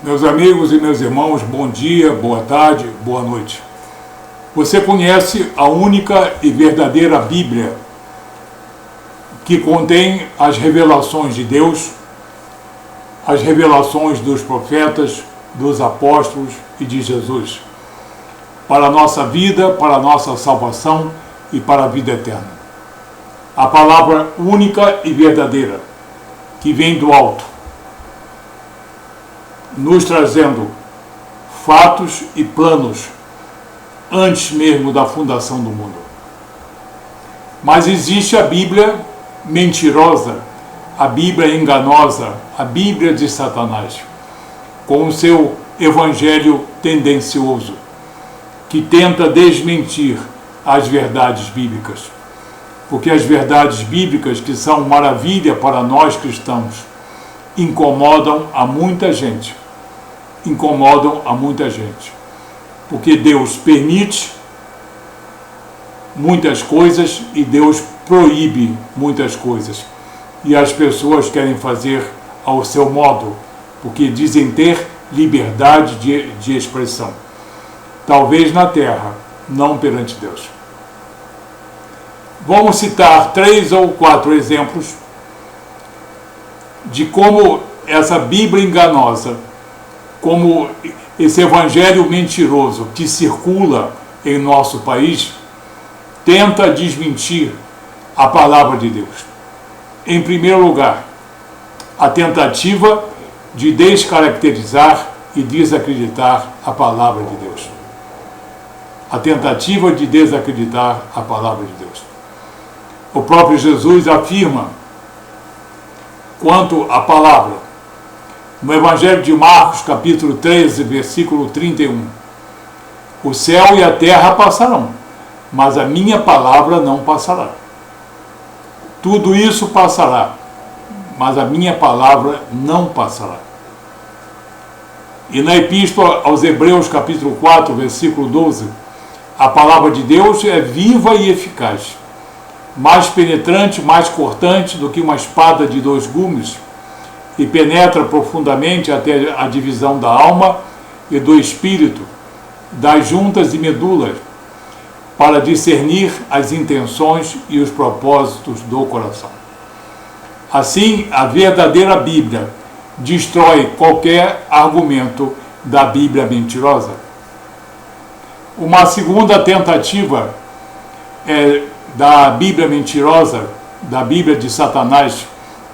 Meus amigos e meus irmãos, bom dia, boa tarde, boa noite. Você conhece a única e verdadeira Bíblia, que contém as revelações de Deus, as revelações dos profetas, dos apóstolos e de Jesus, para a nossa vida, para a nossa salvação e para a vida eterna. A palavra única e verdadeira, que vem do alto, nos trazendo fatos e planos antes mesmo da fundação do mundo. Mas existe a Bíblia mentirosa, a Bíblia enganosa, a Bíblia de Satanás, com o seu evangelho tendencioso, que tenta desmentir as verdades bíblicas. Porque as verdades bíblicas, que são maravilha para nós cristãos, incomodam a muita gente. Porque Deus permite muitas coisas e Deus proíbe muitas coisas. E as pessoas querem fazer ao seu modo, porque dizem ter liberdade de expressão. Talvez na terra, não perante Deus. Vamos citar 3 ou 4 exemplos de como essa Bíblia enganosa, como esse evangelho mentiroso que circula em nosso país, tenta desmentir a palavra de Deus. Em primeiro lugar, a tentativa de descaracterizar e desacreditar a palavra de Deus. A tentativa de desacreditar a palavra de Deus. O próprio Jesus afirma quanto à palavra, no Evangelho de Marcos, capítulo 13, versículo 31. O céu e a terra passarão, mas a minha palavra não passará. Tudo isso passará, mas a minha palavra não passará. E na Epístola aos Hebreus, capítulo 4, versículo 12, a palavra de Deus é viva e eficaz, mais penetrante, mais cortante do que uma espada de 2 gumes, e penetra profundamente até a divisão da alma e do espírito, das juntas e medulas, para discernir as intenções e os propósitos do coração. Assim, a verdadeira Bíblia destrói qualquer argumento da Bíblia mentirosa. Uma segunda tentativa da Bíblia mentirosa, da Bíblia de Satanás,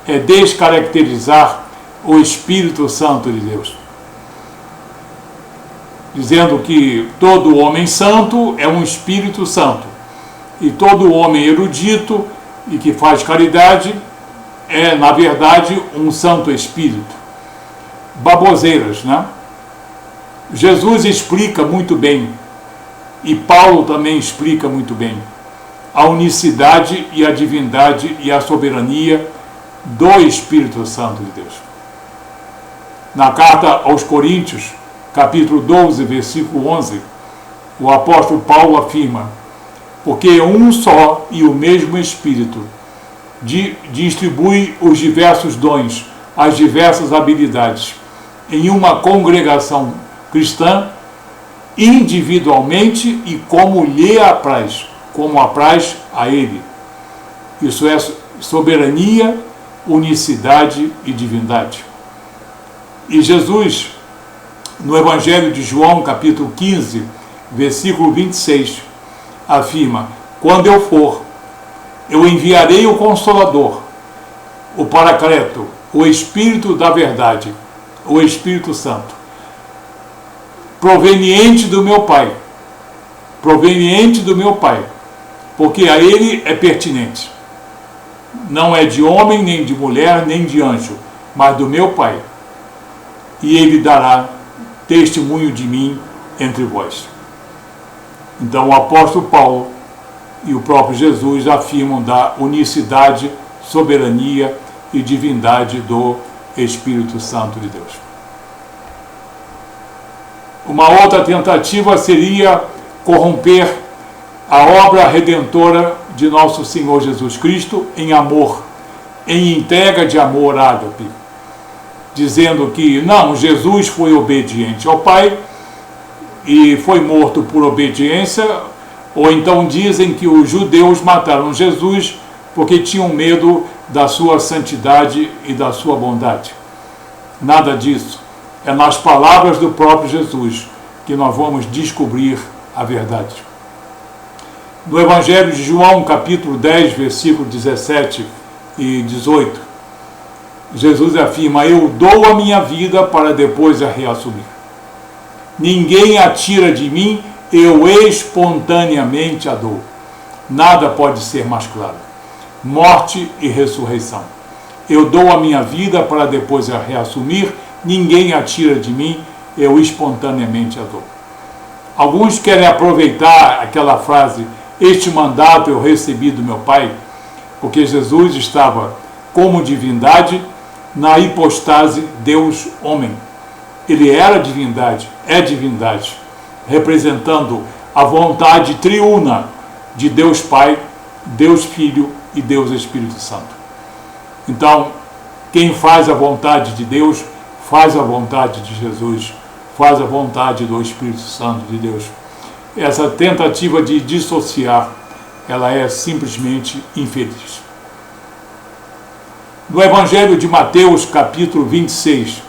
é descaracterizar o Espírito Santo de Deus, dizendo que todo homem santo é um Espírito Santo, e todo homem erudito e que faz caridade é, na verdade, um Santo Espírito. Baboseiras, né? Jesus explica muito bem, e Paulo também explica muito bem, a unicidade e a divindade e a soberania do Espírito Santo de Deus. Na carta aos Coríntios, capítulo 12, versículo 11, o apóstolo Paulo afirma: porque um só e o mesmo Espírito distribui os diversos dons, as diversas habilidades, em uma congregação cristã, individualmente e como lhe apraz, como apraz a ele. Isso é soberania, unicidade e divindade. E Jesus, no Evangelho de João, capítulo 15, versículo 26, afirma: quando eu for, eu enviarei o Consolador, o Paracleto, o Espírito da verdade, o Espírito Santo, proveniente do meu Pai, porque a ele é pertinente. Não é de homem, nem de mulher, nem de anjo, mas do meu Pai. E ele dará testemunho de mim entre vós. Então o apóstolo Paulo e o próprio Jesus afirmam da unicidade, soberania e divindade do Espírito Santo de Deus. Uma outra tentativa seria corromper a obra redentora de nosso Senhor Jesus Cristo em amor, em entrega de amor ágape. dizendo que não, Jesus foi obediente ao Pai e foi morto por obediência, ou então dizem que os judeus mataram Jesus porque tinham medo da sua santidade e da sua bondade. Nada disso. É nas palavras do próprio Jesus que nós vamos descobrir a verdade. No Evangelho de João, capítulo 10, versículo 17 e 18, Jesus afirma: eu dou a minha vida para depois a reassumir. Ninguém a tira de mim, eu espontaneamente a dou. Nada pode ser mais claro. Morte e ressurreição. Eu dou a minha vida para depois a reassumir, ninguém a tira de mim, eu espontaneamente a dou. Alguns querem aproveitar aquela frase, este mandato eu recebi do meu Pai, porque Jesus estava como divindade na hipostase Deus-homem. Ele era divindade, é divindade, representando a vontade triuna de Deus Pai, Deus Filho e Deus Espírito Santo. Então, quem faz a vontade de Deus, faz a vontade de Jesus, faz a vontade do Espírito Santo de Deus. Essa tentativa de dissociar, ela é simplesmente infeliz. No Evangelho de Mateus, capítulo 26,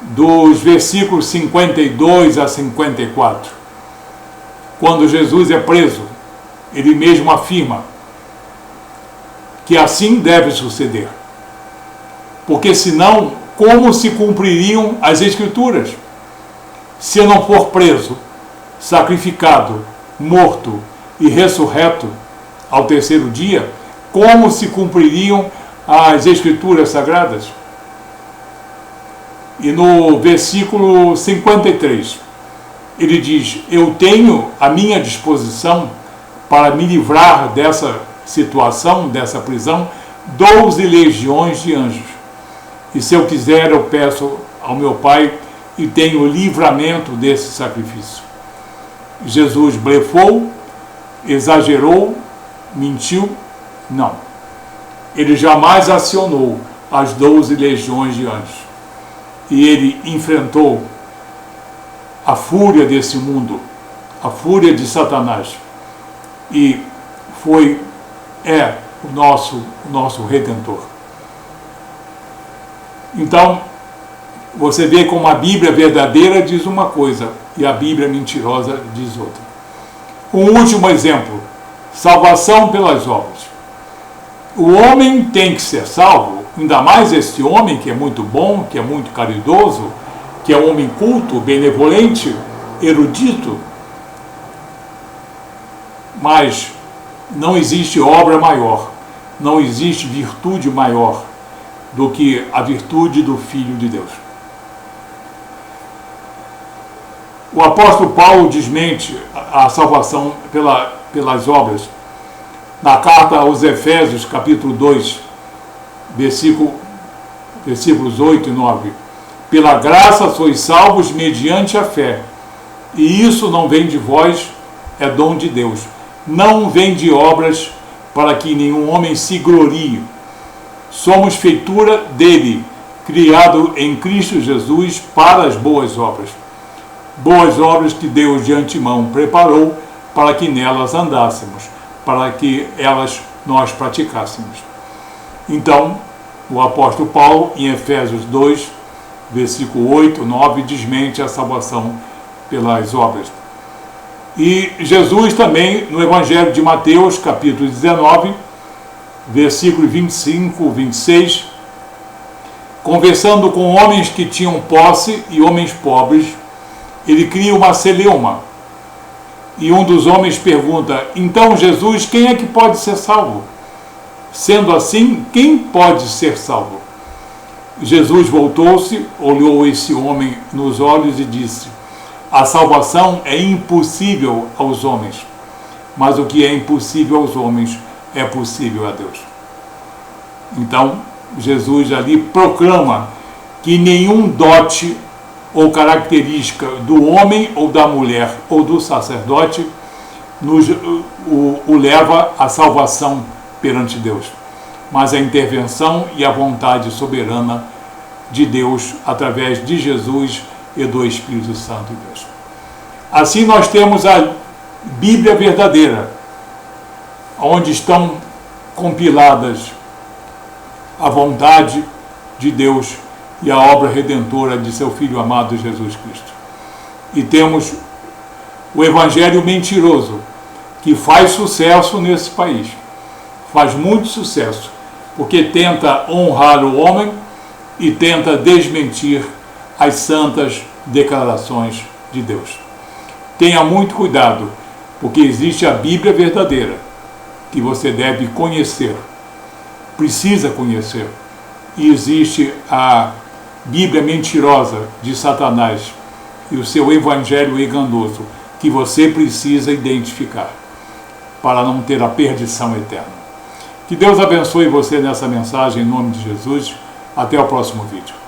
dos versículos 52 a 54, quando Jesus é preso, ele mesmo afirma que assim deve suceder, porque senão, como se cumpririam as Escrituras? Se eu não for preso, sacrificado, morto e ressurreto ao terceiro dia, como se cumpririam as Escrituras sagradas? E no versículo 53, ele diz: eu tenho à minha disposição, para me livrar dessa situação, dessa prisão, 12 legiões de anjos. E se eu quiser, eu peço ao meu Pai e tenho livramento desse sacrifício. Jesus blefou, exagerou, mentiu? Não. Ele jamais acionou as 12 legiões de anjos. E ele enfrentou a fúria desse mundo, a fúria de Satanás. E é o nosso Redentor. Então, você vê como a Bíblia verdadeira diz uma coisa e a Bíblia mentirosa diz outra. Um último exemplo: salvação pelas obras. O homem tem que ser salvo, ainda mais esse homem que é muito bom, que é muito caridoso, que é um homem culto, benevolente, erudito. Mas não existe obra maior, não existe virtude maior do que a virtude do Filho de Deus. O apóstolo Paulo desmente a salvação pelas obras na carta aos Efésios, capítulo 2, versículos 8 e 9. Pela graça sois salvos mediante a fé, e isso não vem de vós, é dom de Deus. Não vem de obras, para que nenhum homem se glorie. Somos feitura dele, criado em Cristo Jesus para as boas obras. Boas obras que Deus de antemão preparou para que nelas andássemos, para que elas nós praticássemos. Então, o apóstolo Paulo, em Efésios 2, versículo 8, 9, desmente a salvação pelas obras. E Jesus também, no Evangelho de Mateus, capítulo 19, versículo 25, 26, conversando com homens que tinham posse e homens pobres, ele cria uma celeuma. E um dos homens pergunta: então, Jesus, quem é que pode ser salvo? Sendo assim, quem pode ser salvo? Jesus voltou-se, olhou esse homem nos olhos e disse: a salvação é impossível aos homens, mas o que é impossível aos homens é possível a Deus. Então, Jesus ali proclama que nenhum dote ou característica do homem ou da mulher ou do sacerdote o leva à salvação perante Deus, mas a intervenção e a vontade soberana de Deus através de Jesus e do Espírito Santo de Deus. Assim nós temos a Bíblia verdadeira, onde estão compiladas a vontade de Deus e a obra redentora de seu Filho amado Jesus Cristo. E temos o evangelho mentiroso, que faz sucesso nesse país. Faz muito sucesso, porque tenta honrar o homem e tenta desmentir as santas declarações de Deus. Tenha muito cuidado, porque existe a Bíblia verdadeira, que você deve conhecer, precisa conhecer. E existe a Bíblia mentirosa de Satanás e o seu evangelho enganoso, que você precisa identificar, para não ter a perdição eterna. Que Deus abençoe você nessa mensagem, em nome de Jesus. Até o próximo vídeo.